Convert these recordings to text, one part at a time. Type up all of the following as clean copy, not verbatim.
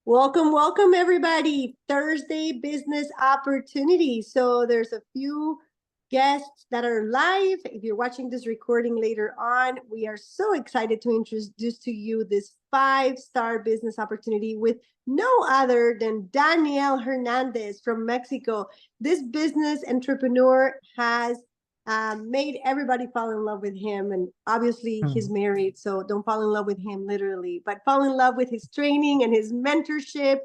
Welcome, welcome, everybody. Thursday business opportunity. So there's a few guests that are live. If you're watching this recording later on, we are so excited to introduce to you this 5-star business opportunity with no other than Daniel Hernandez from Mexico. This business entrepreneur has made everybody fall in love with him. And obviously, he's married, so don't fall in love with him literally, but fall in love with his training and his mentorship.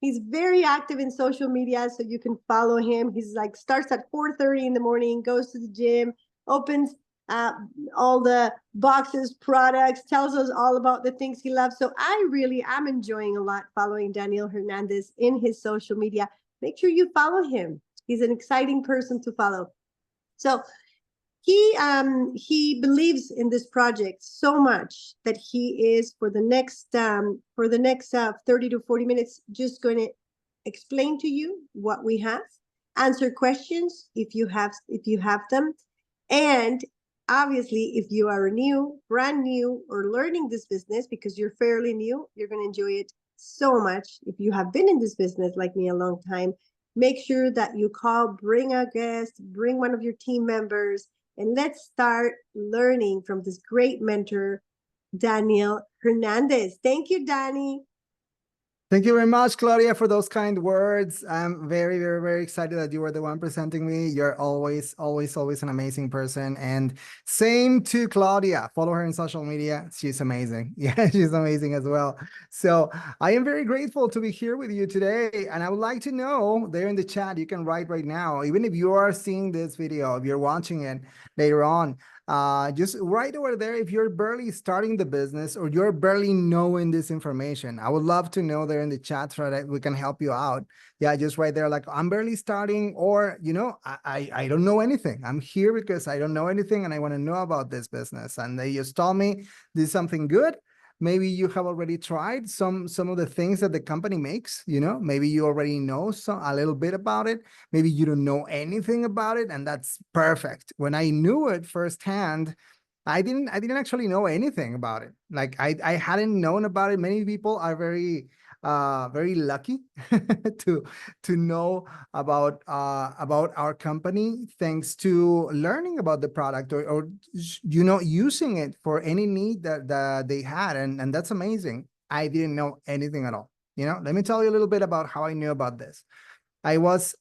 He's very active in social media, so you can follow him. He's like starts at 4:30 in the morning, goes to the gym, opens all the boxes, products, tells us all about the things he loves. So I really am enjoying a lot following Daniel Hernandez in his social media. Make sure you follow him. He's an exciting person to follow. So he believes in this project so much that he is for the next 30 to 40 minutes just going to explain to you what we have, answer questions if you have them, and obviously if you are brand new, or learning this business because you're fairly new, you're going to enjoy it so much. If you have been in this business like me a long time, make sure that you call, bring a guest, bring one of your team members, and let's start learning from this great mentor, Daniel Hernandez. Thank you, Danny. Thank you very much, Claudia, for those kind words. I'm very, very, very excited that you were the one presenting me. You're always, always, always an amazing person. And same to Claudia. Follow her in social media. She's amazing. Yeah, she's amazing as well. So I am very grateful to be here with you today. And I would like to know there in the chat, you can write right now, even if you are seeing this video, if you're watching it later on, just right over there, if you're barely starting the business or you're barely knowing this information, I would love to know there in the chat so that we can help you out. Yeah, just right there, like I'm barely starting, or, I don't know anything. I'm here because I don't know anything and I want to know about this business. And they just told me this is something good. Maybe you have already tried some of the things that the company makes, maybe you already know a little bit about it. Maybe you don't know anything about it, and that's perfect. When I knew it firsthand, I didn't actually know anything about it. Like I hadn't known about it. Many people are very lucky to know about our company thanks to learning about the product, or using it for any need that they had, and that's amazing. I didn't know anything at all. Let me tell you a little bit about how I knew about this. I was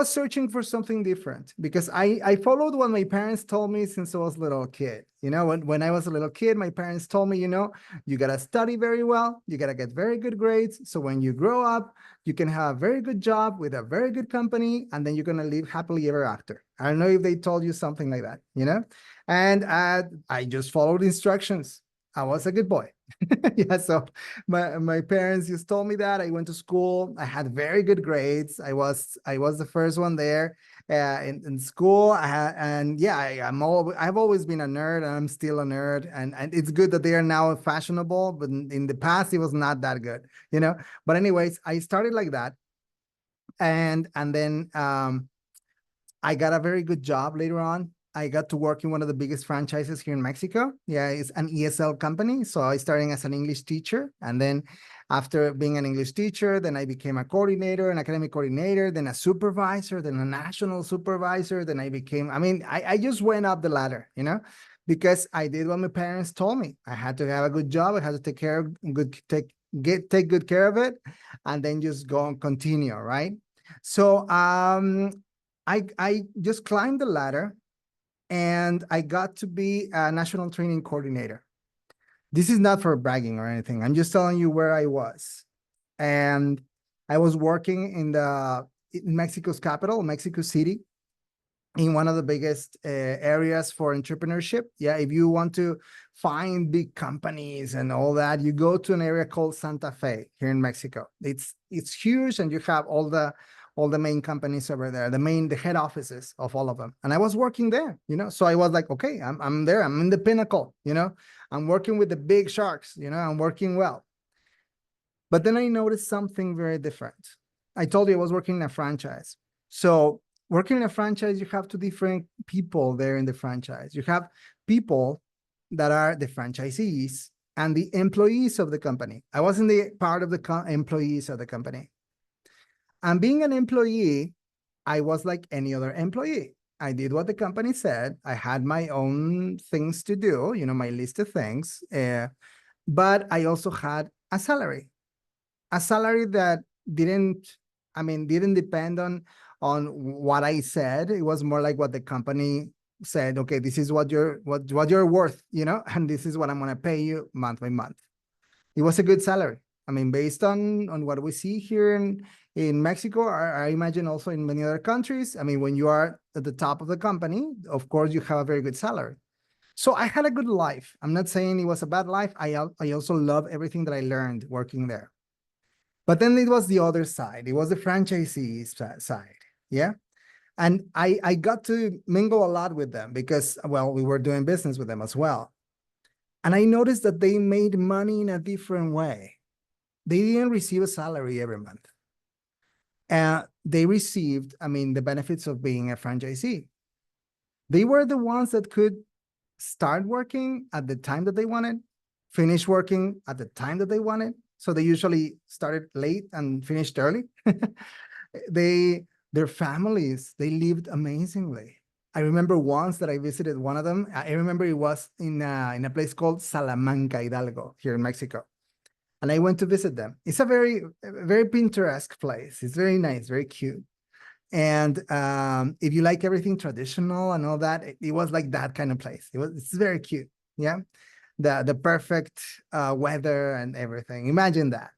searching for something different because I followed what my parents told me since I was a little kid. When I was a little kid, my parents told me, you got to study very well. You got to get very good grades. So when you grow up, you can have a very good job with a very good company, and then you're going to live happily ever after. I don't know if they told you something like that, and I just followed instructions. I was a good boy. Yeah, so my parents just told me that. I went to school. I had very good grades. I was the first one there in school. I've always been a nerd, and I'm still a nerd. And it's good that they are now fashionable, but in the past it was not that good, But anyways, I started like that, and then I got a very good job later on. I got to work in one of the biggest franchises here in Mexico. Yeah, it's an ESL company. So I started as an English teacher. And then after being an English teacher, then I became a coordinator, an academic coordinator, then a supervisor, then a national supervisor. Then I just went up the ladder, because I did what my parents told me. I had to have a good job. I had to take good care of it, and then just go and continue, right? So I just climbed the ladder, and I got to be a national training coordinator. This is not for bragging or anything. I'm just telling you where I was. And I was working in Mexico's capital, Mexico City, in one of the biggest areas for entrepreneurship. Yeah, if you want to find big companies and all that, you go to an area called Santa Fe here in Mexico. It's huge, and you have all the main companies over there, the head offices of all of them. And I was working there, so I was like, okay, I'm there, I'm in the pinnacle, I'm working with the big sharks, I'm working well. But then I noticed something very different. I told you I was working in a franchise. So working in a franchise, you have two different people there in the franchise. You have people that are the franchisees, and the employees of the company. I wasn't the part of the employees of the company. And being an employee, I was like any other employee. I did what the company said. I had my own things to do, my list of things. But I also had a salary that didn't depend on what I said. It was more like what the company said. Okay, this is what you're worth, and this is what I'm gonna pay you month by month. It was a good salary. Based on what we see here in Mexico, I imagine also in many other countries. When you are at the top of the company, of course, you have a very good salary. So I had a good life. I'm not saying it was a bad life. I also love everything that I learned working there. But then it was the other side. It was the franchisee side. Yeah. And I got to mingle a lot with them because, well, we were doing business with them as well. And I noticed that they made money in a different way. They didn't receive a salary every month. They received, the benefits of being a franchisee. They were the ones that could start working at the time that they wanted, finish working at the time that they wanted. So they usually started late and finished early. Their families, they lived amazingly. I remember once that I visited one of them. I remember it was in a place called Salamanca, Hidalgo, here in Mexico. And I went to visit them. It's a very, very Pinterest place. It's very nice, very cute. And if you like everything traditional and all that, it was like that kind of place. It's very cute. Yeah. The perfect weather and everything. Imagine that.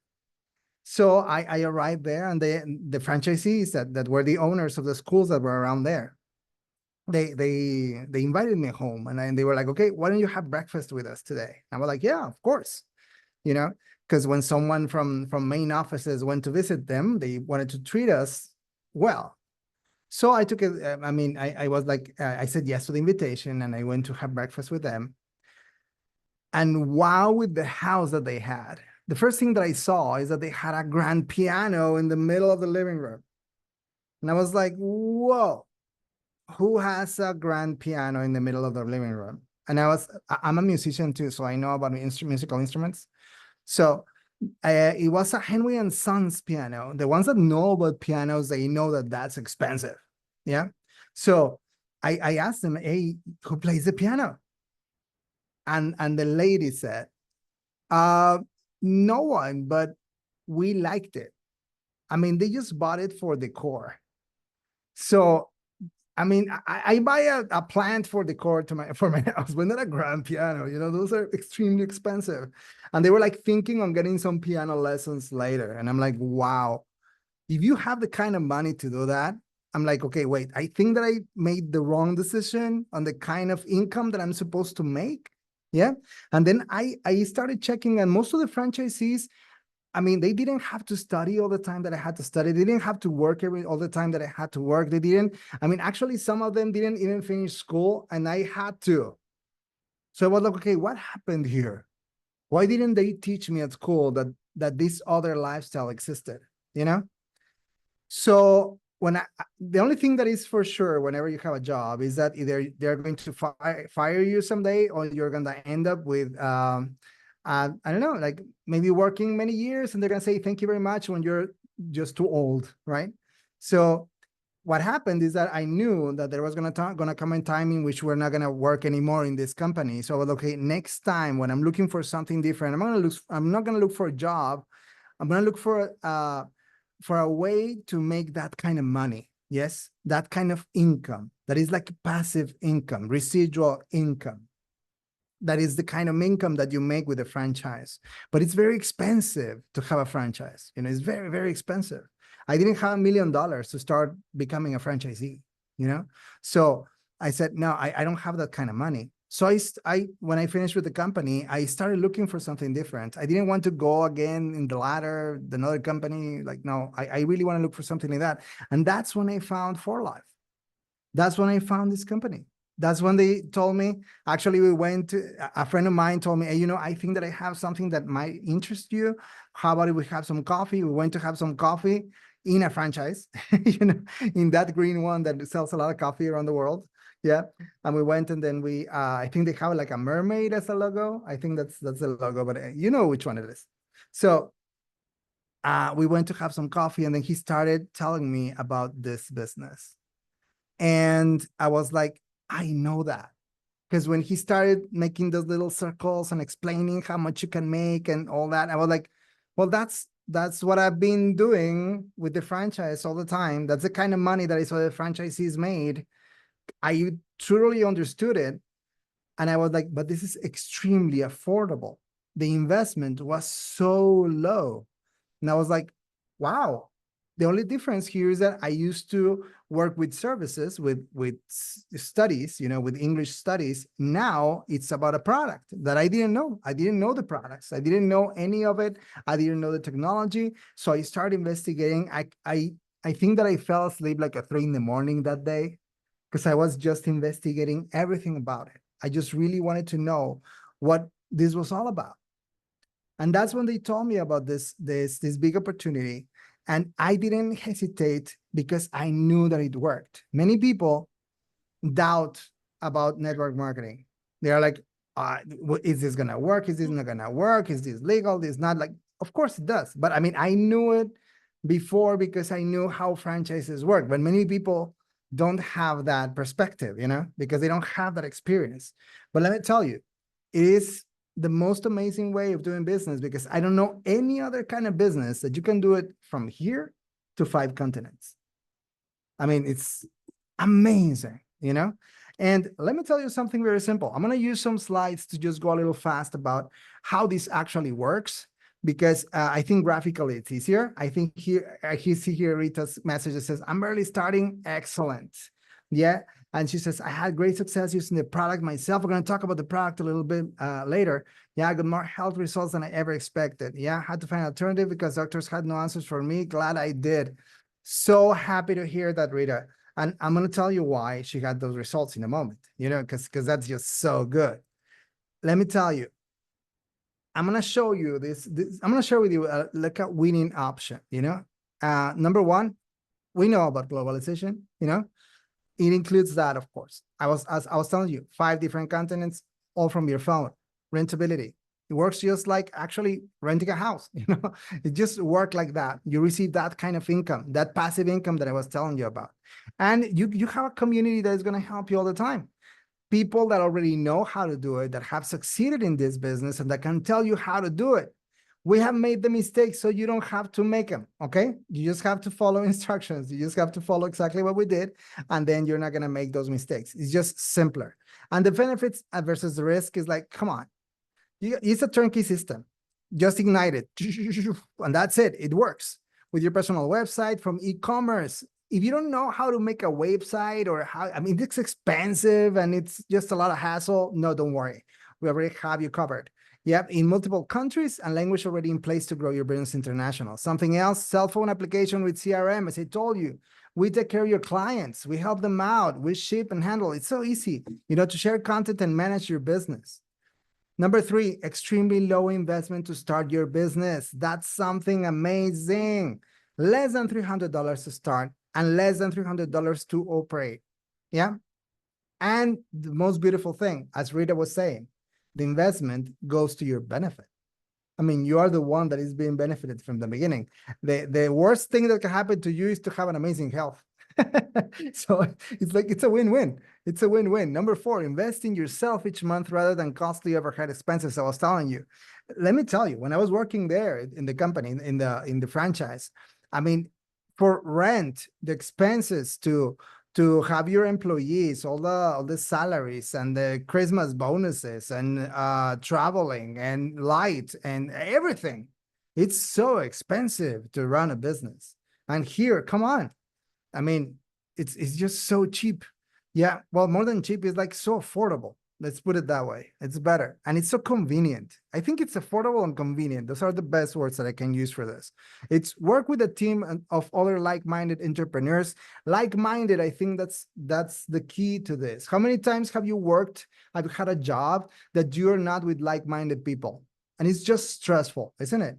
So I arrived there, and the franchisees that were the owners of the schools that were around there, they invited me home, and they were like, okay, why don't you have breakfast with us today? I was like, yeah, of course. Because when someone from main offices went to visit them, they wanted to treat us well. So I took it. I was like, I said yes to the invitation, and I went to have breakfast with them. And wow, with the house that they had, the first thing that I saw is that they had a grand piano in the middle of the living room. And I was like, whoa, who has a grand piano in the middle of the living room? And I'm a musician too, so I know about musical instruments. So it was a Henry and Sons piano. The ones that know about pianos, they know that that's expensive. Yeah. So I asked them, hey, who plays the piano? And the lady said, no one, but we liked it. They just bought it for decor. So, I buy a plant for decor for my house, but not a grand piano. Those are extremely expensive. And they were like thinking on getting some piano lessons later. And I'm like, wow, if you have the kind of money to do that, I'm like, okay, wait, I think that I made the wrong decision on the kind of income that I'm supposed to make. Yeah. And then I started checking, and most of the franchisees, they didn't have to study all the time that I had to study. They didn't have to work all the time that I had to work. They didn't. Actually, some of them didn't even finish school, and I had to. So I was like, okay, what happened here? Why didn't they teach me at school that this other lifestyle existed? So the only thing that is for sure whenever you have a job is that either they're going to fire you someday, or you're going to end up with I don't know, like maybe working many years, and they're going to say thank you very much when you're just too old, right? So what happened is that I knew that there was going to come a time in which we're not going to work anymore in this company. So I was okay, next time when I'm looking for something different, I'm not going to look for a job. I'm going to look for a way to make that kind of money. Yes, that kind of income that is like passive income, residual income. That is the kind of income that you make with a franchise. But it's very expensive to have a franchise. It's very, very expensive. I didn't have $1 million to start becoming a franchisee, So I said, no, I don't have that kind of money. So when I finished with the company, I started looking for something different. I didn't want to go again in the ladder, another company. Like, no, I really want to look for something like that. And that's when I found For Life. That's when I found this company. That's when they told me, actually, a friend of mine told me, hey, I think that I have something that might interest you. How about if we have some coffee? We went to have some coffee in a franchise, in that green one that sells a lot of coffee around the world. Yeah. And we went and then we, I think they have like a mermaid as a logo. I think that's the logo, but you know which one it is. So we went to have some coffee and then he started telling me about this business. And I was like, I know that. Because when he started making those little circles and explaining how much you can make and all that, I was like, well, that's what I've been doing with the franchise all the time. That's the kind of money that I saw the franchisees made. I truly understood it. And I was like, but this is extremely affordable. The investment was so low. And I was like, wow. The only difference here is that I used to work with services, with studies, with English studies. Now it's about a product that I didn't know. I didn't know the products. I didn't know any of it. I didn't know the technology. So I started investigating. I think that I fell asleep like at 3 a.m. that day because I was just investigating everything about it. I just really wanted to know what this was all about. And that's when they told me about this big opportunity. And I didn't hesitate because I knew that it worked. Many people doubt about network marketing. They are like, is this gonna work? Is this not gonna work? Is this legal? Is not like, of course it does. But I mean, I knew it before because I knew how franchises work. But many people don't have that perspective, because they don't have that experience. But let me tell you, it is the most amazing way of doing business because I don't know any other kind of business that you can do it from here to 5 continents. I mean, it's amazing, And let me tell you something very simple. I'm going to use some slides to just go a little fast about how this actually works because I think graphically it's easier. I think here, you see here Rita's message that says, I'm barely starting. Excellent. Yeah. And she says, I had great success using the product myself. We're going to talk about the product a little bit later. Yeah, I got more health results than I ever expected. Yeah, had to find an alternative because doctors had no answers for me. Glad I did. So happy to hear that, Rita. And I'm going to tell you why she got those results in a moment, because that's just so good. Let me tell you, I'm going to show you this. I'm going to share with you like a winning option, Number one, we know about globalization, It includes that, of course. As I was telling you, 5 different continents, all from your phone. Rentability. It works just like actually renting a house, It just works like that. You receive that kind of income, that passive income that I was telling you about. And you have a community that is going to help you all the time. People that already know how to do it, that have succeeded in this business and that can tell you how to do it. We have made the mistakes so you don't have to make them, okay? You just have to follow instructions. You just have to follow exactly what we did, and then you're not going to make those mistakes. It's just simpler. And the benefits versus the risk is like, come on. It's a turnkey system. Just ignite it, and that's it. It works with your personal website from e-commerce. If you don't know how to make a website or it's expensive and it's just a lot of hassle, no, don't worry. We already have you covered. Yep, in multiple countries and language already in place to grow your business international. Something else, cell phone application with CRM, as I told you. We take care of your clients. We help them out. We ship and handle. It's so easy, to share content and manage your business. Number 3, extremely low investment to start your business. That's something amazing. Less than $300 to start and less than $300 to operate. Yeah. And the most beautiful thing, as Rita was saying, the investment goes to your benefit. I mean, you are the one that is being benefited from the beginning. The worst thing that can happen to you is to have an amazing health. So it's a win-win. It's a win-win. Number 4, invest in yourself each month rather than costly overhead expenses. I was telling you. Let me tell you, when I was working there in the company, in the franchise, I mean, for rent, the expenses to have your employees, all the salaries and the Christmas bonuses and traveling and light and everything. It's so expensive to run a business. And here, come on. I mean, it's just so cheap. Yeah, well, more than cheap, it's like so affordable. Let's put it that way. It's better. And it's so convenient. I think it's affordable and convenient. Those are the best words that I can use for this. It's work with a team of other like-minded entrepreneurs. Like-minded, I think that's the key to this. How many times have you had a job that you're not with like-minded people? And it's just stressful, isn't it?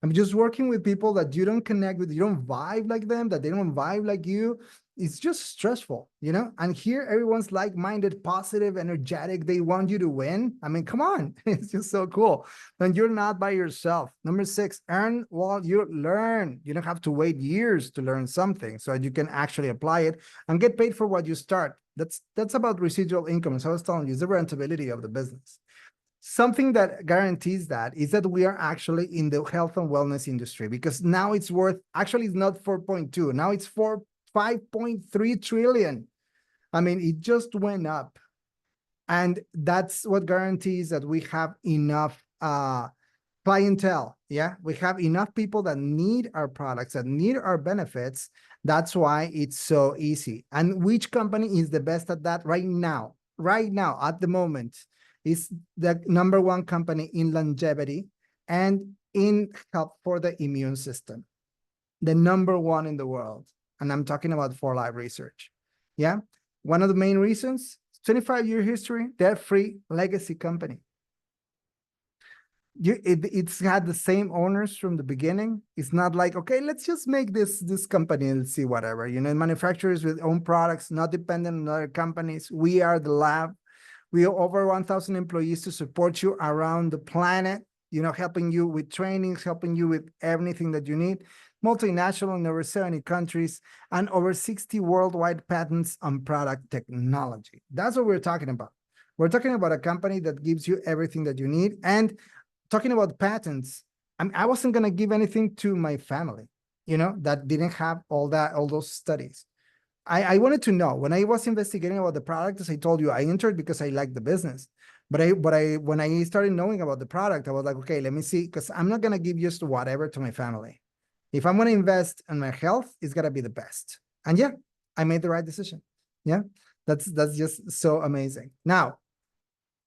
I'm just working with people that you don't connect with, you don't vibe like them, that they don't vibe like you. it's just stressful, you know? And here everyone's like-minded, positive, energetic. They want you to win. I mean, come on. It's just so cool. And you're not by yourself. Number 6, earn while you learn. You don't have to wait years to learn something so you can actually apply it and get paid for what you start. That's about residual income. So I was telling you, it's the rentability of the business. Something that guarantees that is that we are actually in the health and wellness industry, because now it's worth, actually it's not 4.2, now it's 5.3 trillion. I mean, it just went up. And that's what guarantees that we have enough clientele. Yeah, we have enough people that need our products, that need our benefits. That's why it's so easy. And which company is the best at that right now? Right now, at the moment, is the number 1 company in longevity and in help for the immune system. The number 1 in the world. And I'm talking about 4Life Research. Yeah. One of the main reasons, 25-year history, debt-free legacy company. It's had the same owners from the beginning. It's not like, okay, let's just make this company and see whatever, you know, manufacturers with own products, not dependent on other companies. We are the lab. We have over 1,000 employees to support you around the planet, you know, helping you with trainings, helping you with everything that you need. Multinational in over 70 countries and over 60 worldwide patents on product technology. That's what we're talking about. We're talking about a company that gives you everything that you need. And talking about patents, I wasn't going to give anything to my family, you know, that didn't have all those studies. I wanted to know, when I was investigating about the product, as I told you, I entered because I liked the business. But when I started knowing about the product, I was like, okay, let me see, because I'm not going to give just whatever to my family. If I'm going to invest in my health, it's got to be the best. And yeah, I made the right decision. Yeah, that's just so amazing. Now,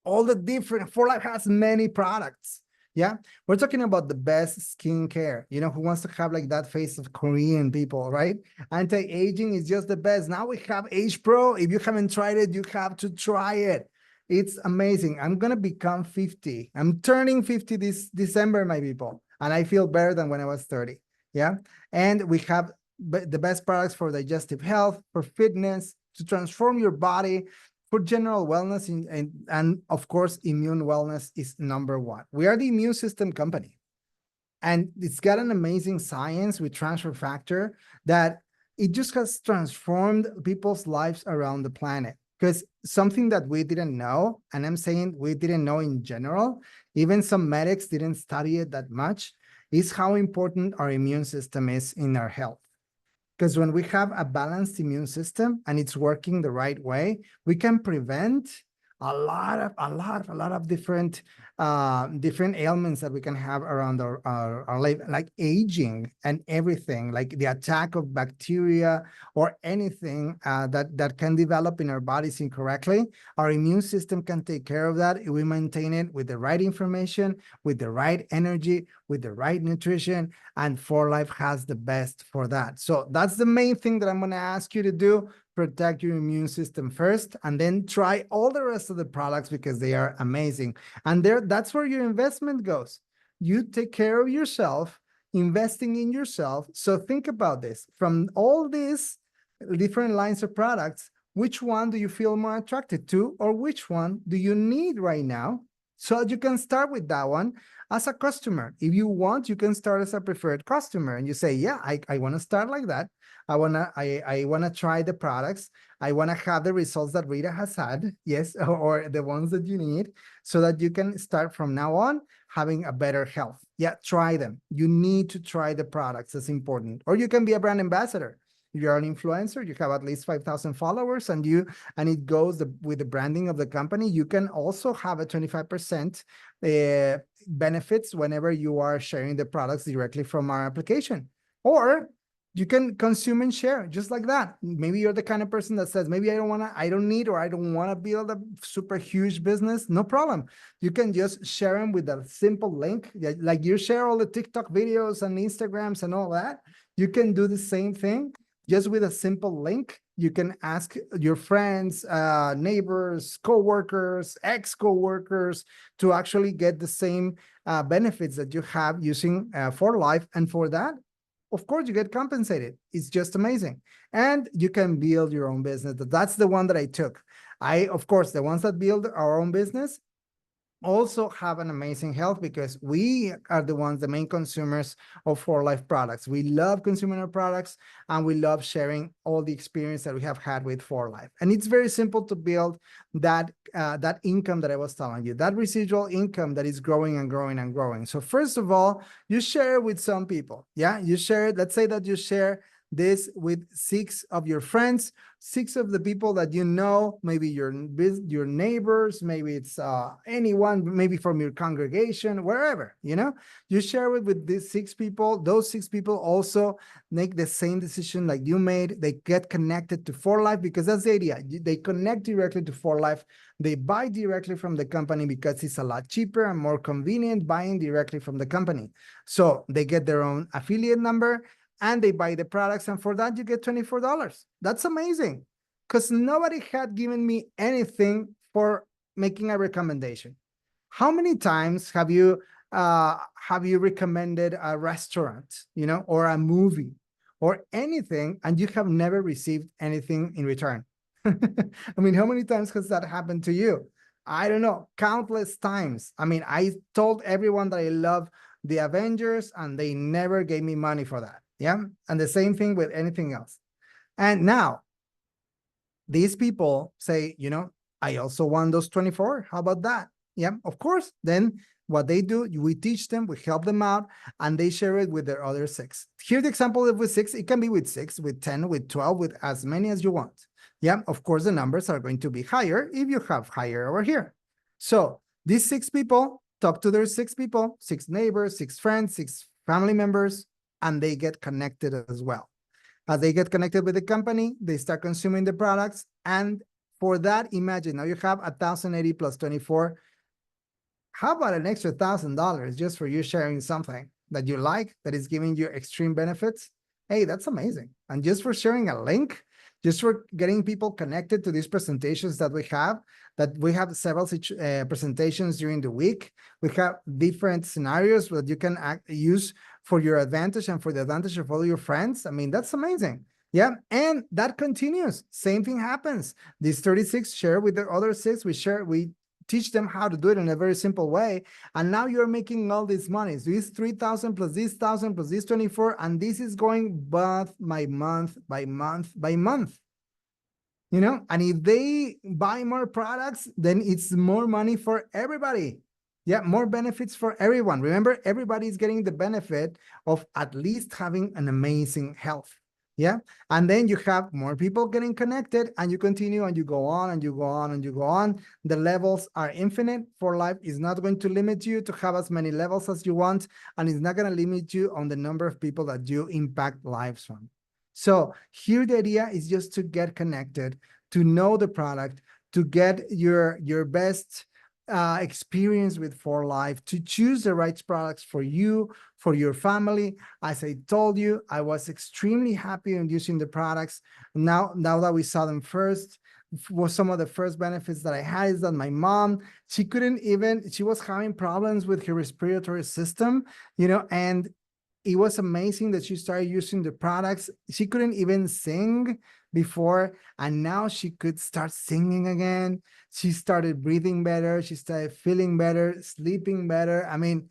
all the different, 4Life has many products. Yeah, we're talking about the best skincare. You know, who wants to have like that face of Korean people, right? Anti-aging is just the best. Now we have Age Pro. If you haven't tried it, you have to try it. It's amazing. I'm gonna become 50. I'm turning 50 this December, my people, and I feel better than when I was 30. Yeah, and we have the best products for digestive health, for fitness, to transform your body, for general wellness, and of course, immune wellness is number 1. We are the immune system company. And it's got an amazing science with transfer factor that it just has transformed people's lives around the planet. Because something that we didn't know, and I'm saying we didn't know in general, even some medics didn't study it that much, is how important our immune system is in our health. Because when we have a balanced immune system and it's working the right way, we can prevent a lot of different ailments that we can have around our life, like aging and everything, like the attack of bacteria or anything that can develop in our bodies incorrectly. Our immune system can take care of that if we maintain it with the right information, with the right energy, with the right nutrition, and 4Life has the best for that. So that's the main thing that I'm going to ask you to do. Protect your immune system first, and then try all the rest of the products because they are amazing. And that's where your investment goes. You take care of yourself, investing in yourself. So think about this. From all these different lines of products, which one do you feel more attracted to, or which one do you need right now? So you can start with that one as a customer. If you want, you can start as a preferred customer and you say, yeah, I want to start like that. I wanna try the products. I wanna have the results that Rita has had, yes, or the ones that you need, so that you can start from now on having a better health. Yeah, try them. You need to try the products. That's important. Or you can be a brand ambassador. If you're an influencer, you have at least 5,000 followers, and it goes with the branding of the company. You can also have a 25% benefits whenever you are sharing the products directly from our application. Or you can consume and share just like that. Maybe you're the kind of person that says, maybe I don't need, or I don't want to build a super huge business. No problem. You can just share them with a simple link. Like you share all the TikTok videos and Instagrams and all that. You can do the same thing just with a simple link. You can ask your friends, neighbors, coworkers, ex-coworkers to actually get the same benefits that you have using 4Life. And for that, of course you get compensated. It's just amazing. And you can build your own business. That's the one that I took. Of course, the ones that build our own business also have an amazing health because we are the ones, the main consumers of For Life products. We love consuming our products and we love sharing all the experience that we have had with For Life. And it's very simple to build that that income that I was telling you, that residual income that is growing and growing and growing. So first of all, you share it with some people. Yeah, you share it. Let's say that you share this with 6 of your friends, 6 of the people that you know, maybe your neighbors, maybe it's anyone, maybe from your congregation, wherever, you share it with these 6 people. Those 6 people also make the same decision like you made. They get connected to For Life because that's the idea. They connect directly to For Life. They buy directly from the company because it's a lot cheaper and more convenient buying directly from the company. So they get their own affiliate number and they buy the products, and for that you get $24. That's amazing, because nobody had given me anything for making a recommendation. How many times have you recommended a restaurant, or a movie or anything, and you have never received anything in return? I mean, how many times has that happened to you? I don't know, countless times. I mean, I told everyone that I love the Avengers and they never gave me money for that. Yeah. And the same thing with anything else. And now these people say, I also want those 24. How about that? Yeah, of course. Then what they do, we teach them, we help them out, and they share it with their other 6. Here's the example of with 6. It can be with 6, with 10, with 12, with as many as you want. Yeah, of course, the numbers are going to be higher if you have higher over here. So these 6 people talk to their 6 people, 6 neighbors, 6 friends, 6 family members, and they get connected as well. As they get connected with the company, they start consuming the products. And for that, imagine now you have 1,080 plus 24. How about an extra $1,000 just for you sharing something that you like, that is giving you extreme benefits? Hey, that's amazing. And just for sharing a link, just for getting people connected to these presentations that we have several presentations during the week. We have different scenarios that you can use for your advantage and for the advantage of all your friends. I mean, that's amazing. Yeah, and that continues. Same thing happens. These 36 share with the other 6. We teach them how to do it in a very simple way. And now you're making all this money. So this 3,000 plus this 1,000 plus this 24, and this is going month by month by month by month. And if they buy more products, then it's more money for everybody. Yeah, more benefits for everyone. Remember, everybody is getting the benefit of at least having an amazing health. Yeah. And then you have more people getting connected, and you continue and you go on and you go on and you go on. The levels are infinite. For Life is not going to limit you to have as many levels as you want, and it's not going to limit you on the number of people that you impact lives from. So here the idea is just to get connected, to know the product, to get your best experience with For Life, to choose the right products for you, for your family. As I told you, I was extremely happy in using the products. Now that we saw them first, was some of the first benefits that I had is that my mom, she was having problems with her respiratory system, and it was amazing that she started using the products. She couldn't even sing before, and now she could start singing again. She started breathing better. She started feeling better, sleeping better. I mean,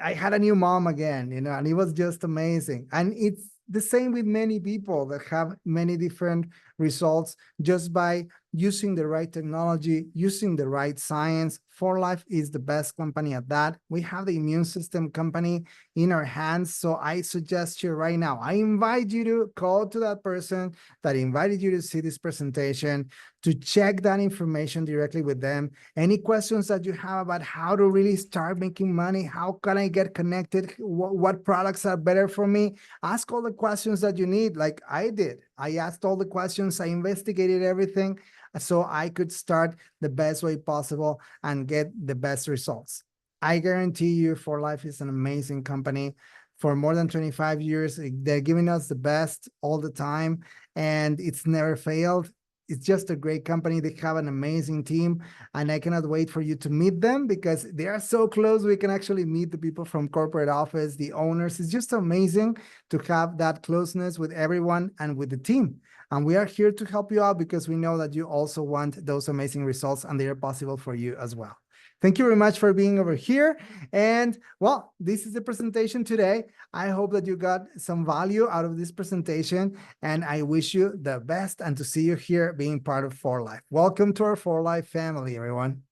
I had a new mom again, and it was just amazing. And it's the same with many people that have many different results just by using the right technology, using the right science. For Life is the best company at that. We have the immune system company in our hands. So I suggest you right now, I invite you to call to that person that invited you to see this presentation, to check that information directly with them. Any questions that you have about how to really start making money, how can I get connected, what products are better for me, ask all the questions that you need, like I did. I asked all the questions, I investigated everything, so I could start the best way possible and get the best results. I guarantee you, For Life is an amazing company. For more than 25 years, they're giving us the best all the time, and it's never failed. it's just a great company. They have an amazing team, and I cannot wait for you to meet them because they are so close. We can actually meet the people from corporate office, the owners. It's just amazing to have that closeness with everyone and with the team. And we are here to help you out because we know that you also want those amazing results, and they are possible for you as well. Thank you very much for being over here. And well, this is the presentation today. I hope that you got some value out of this presentation, and I wish you the best and to see you here being part of For Life. Welcome to our For Life family, everyone.